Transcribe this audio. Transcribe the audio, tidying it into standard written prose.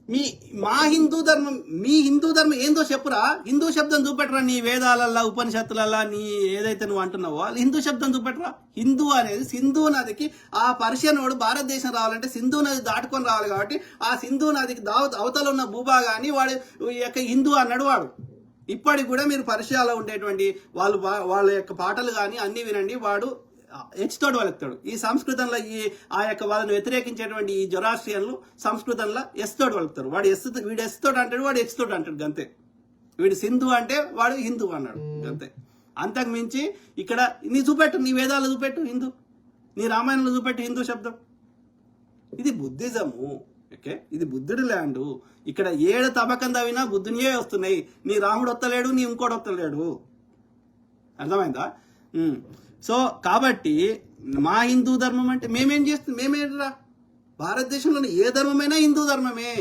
మీ మా హిందూ ధర్మం, మీ హిందూ ధర్మం ఏందో చెప్పురా. హిందూ శబ్దం చూపెట్టరా నీ వేదాలల్లా ఉపనిషత్తులల్లా, నీ ఏదైతే నువ్వు అంటున్నావో అది హిందూ శబ్దం చూపెట్టరా. హిందూ అనేది సింధు నదికి, ఆ పర్షియన్ వాడు భారతదేశం రావాలంటే సింధు నది దాటుకొని రావాలి. కాబట్టి ఆ సింధు నదికి అవతల ఉన్న భూభాగాన్ని వాడు యొక్క హిందూ అన్నాడు వాడు. ఇప్పటికి కూడా మీరు పర్షియాలో ఉండేటువంటి వాళ్ళ యొక్క పాటలు కానీ అన్ని వినండి, వాడు హెచ్తోడు వలుకుతాడు. ఈ సంస్కృతంలో ఆ యొక్క వాళ్ళని వ్యతిరేకించేటువంటి ఈ జొరాస్ట్రియన్లు సంస్కృతంలో ఎస్తోడు వలుకుతారు. వీడు ఎస్తోడు అంటాడు, వాడు హెచ్తోడు అంటాడు అంతే. వీడు సింధు అంటే వాడు హిందూ అన్నాడు అంతే. అంతకు మించి ఇక్కడ నీ చూపెట్టు, నీ వేదాలు చూపెట్టు హిందూ, నీ రామాయణంలో చూపెట్టు హిందూ శబ్దం. ఇది బుద్ధిజము. ఓకే, ఇది బుద్ధుడి ల్యాండు. ఇక్కడ ఏడు తబకం తవ్వినా బుద్ధునియే వస్తున్నాయి. నీ రాముడు వస్తలేడు, నీ ఇంకోటి వస్తలేడు. అర్థమైందా? సో కాబట్టి మా హిందూ ధర్మం అంటే మేమేం చేస్తుంది, మేమేంట్రా, భారతదేశంలోని ఏ ధర్మమైనా హిందూ ధర్మమే.